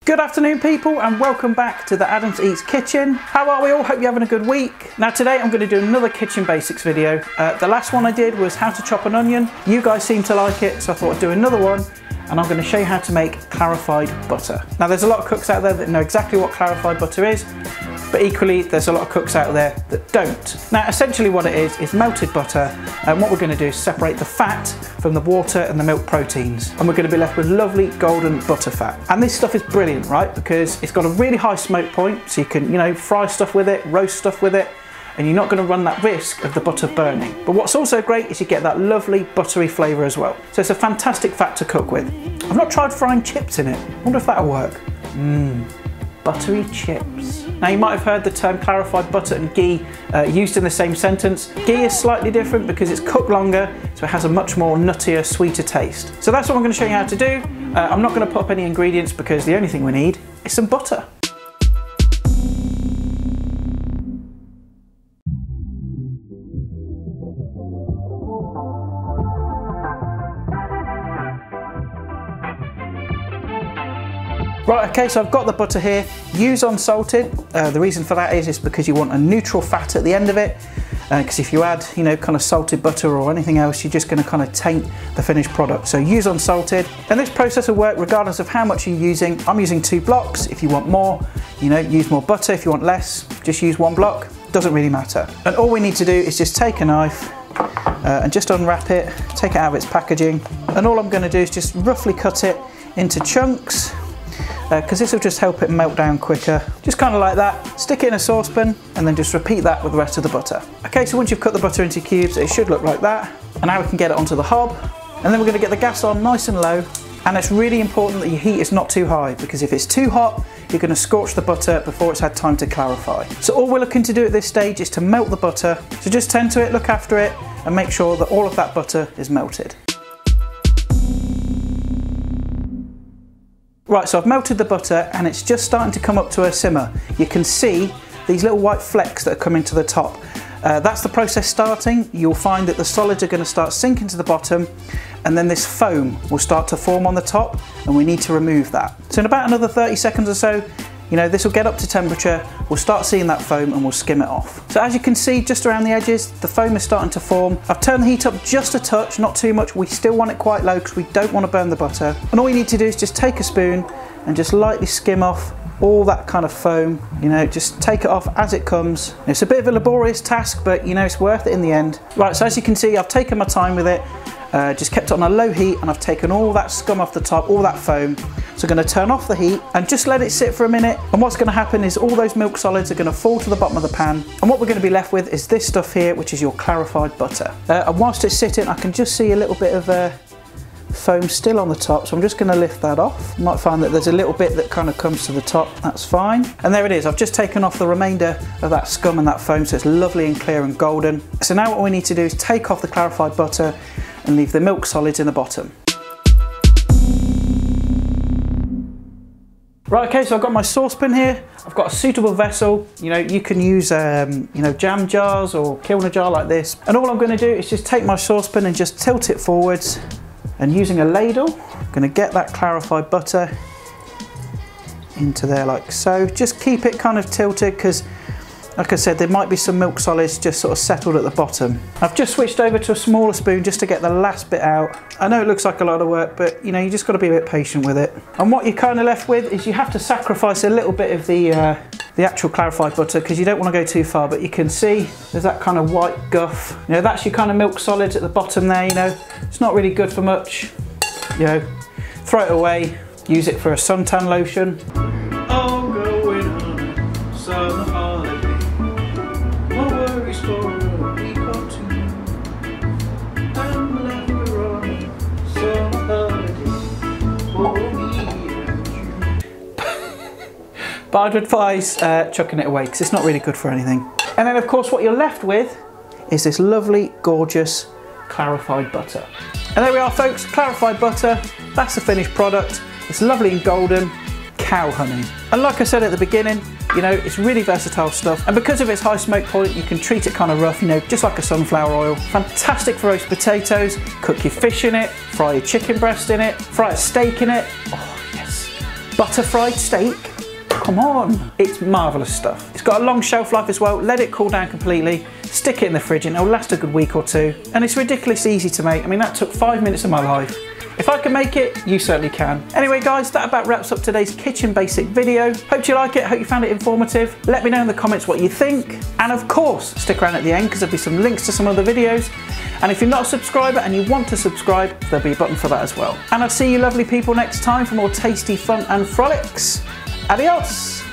Good afternoon people, and welcome back to the Adams Eats Kitchen. How are we all? Hope you're having a good week. Now today I'm going to do another kitchen basics video. The last one I did was how to chop an onion. You guys seem to like it, so I thought I'd do another one, and I'm going to show you how to make clarified butter. Now there's a lot of cooks out there that know exactly what clarified butter is, but equally there's a lot of cooks out there that don't. Now essentially what it is melted butter, and what we're going to do is separate the fat from the water and the milk proteins, and we're going to be left with lovely golden butter fat. And this stuff is brilliant, right, because it's got a really high smoke point, so you can, fry stuff with it, roast stuff with it, and you're not going to run that risk of the butter burning. But what's also great is you get that lovely buttery flavour as well. So it's a fantastic fat to cook with. I've not tried frying chips in it. I wonder if that'll work. Buttery chips. Now you might have heard the term clarified butter and ghee used in the same sentence. Ghee is slightly different because it's cooked longer, so it has a much more nuttier, sweeter taste. So that's what I'm going to show you how to do. I'm not going to put up any ingredients because the only thing we need is some butter. Right, okay, so I've got the butter here. Use unsalted. The reason for that is because you want a neutral fat at the end of it. Because if you add, kind of salted butter or anything else, you're just going to kind of taint the finished product. So use unsalted. And this process will work regardless of how much you're using. I'm using 2 blocks. If you want more, use more butter. If you want less, just use 1 block. Doesn't really matter. And all we need to do is just take a knife and just unwrap it, take it out of its packaging. And all I'm going to do is just roughly cut it into chunks, because this will just help it melt down quicker. Just kind of like that. Stick it in a saucepan and then just repeat that with the rest of the butter. Okay, so once you've cut the butter into cubes, it should look like that. And now we can get it onto the hob. And then we're going to get the gas on nice and low. And it's really important that your heat is not too high, because if it's too hot, you're going to scorch the butter before it's had time to clarify. So all we're looking to do at this stage is to melt the butter. So just tend to it, look after it, and make sure that all of that butter is melted. Right, so I've melted the butter and it's just starting to come up to a simmer. You can see these little white flecks that are coming to the top. That's the process starting. You'll find that the solids are going to start sinking to the bottom, and then this foam will start to form on the top, and we need to remove that. So in about another 30 seconds or so, this will get up to temperature, we'll start seeing that foam and we'll skim it off. So as you can see, just around the edges, the foam is starting to form. I've turned the heat up just a touch, not too much. We still want it quite low because we don't want to burn the butter. And all you need to do is just take a spoon and just lightly skim off all that kind of foam, just take it off as it comes. It's a bit of a laborious task, but it's worth it in the end. Right, so as you can see, I've taken my time with it. Just kept it on a low heat, and I've taken all that scum off the top, all that foam. So I'm going to turn off the heat and just let it sit for a minute. And what's going to happen is all those milk solids are going to fall to the bottom of the pan. And what we're going to be left with is this stuff here, which is your clarified butter. And whilst it's sitting, I can just see a little bit of foam still on the top. So I'm just going to lift that off. You might find that there's a little bit that kind of comes to the top. That's fine. And there it is. I've just taken off the remainder of that scum and that foam, so it's lovely and clear and golden. So now what we need to do is take off the clarified butter and leave the milk solids in the bottom. Right, okay, so I've got my saucepan here. I've got a suitable vessel. You can use, jam jars or kilner jar like this. And all I'm going to do is just take my saucepan and just tilt it forwards. And using a ladle, I'm going to get that clarified butter into there like so. Just keep it kind of tilted because, like I said, there might be some milk solids just sort of settled at the bottom. I've just switched over to a smaller spoon just to get the last bit out. I know it looks like a lot of work, but you just got to be a bit patient with it. And what you're kind of left with is you have to sacrifice a little bit of the actual clarified butter, because you don't want to go too far. But you can see there's that kind of white guff. That's your kind of milk solids at the bottom there. It's not really good for much. Throw it away. Use it for a suntan lotion. I'm going on a summer holiday. No worries for a week or 2. I'm left on a summer holiday for me and you. But I'd advise chucking it away because it's not really good for anything. And then of course what you're left with is this lovely, gorgeous clarified butter. And there we are folks, clarified butter. That's the finished product. It's lovely and golden. Cow honey. And like I said at the beginning, it's really versatile stuff. And because of its high smoke point, you can treat it kind of rough, just like a sunflower oil. Fantastic for roast potatoes, cook your fish in it, fry your chicken breast in it, fry a steak in it. Oh yes. Butter fried steak. Come on, it's marvellous stuff. It's got a long shelf life as well. Let it cool down completely, stick it in the fridge and it'll last a good week or two. And it's ridiculously easy to make. I mean, that took 5 minutes of my life. If I can make it, you certainly can. Anyway guys, that about wraps up today's kitchen basic video. Hope you like it, hope you found it informative. Let me know in the comments what you think. And of course, stick around at the end because there'll be some links to some other videos. And if you're not a subscriber and you want to subscribe, there'll be a button for that as well. And I'll see you lovely people next time for more tasty fun and frolics. Adios!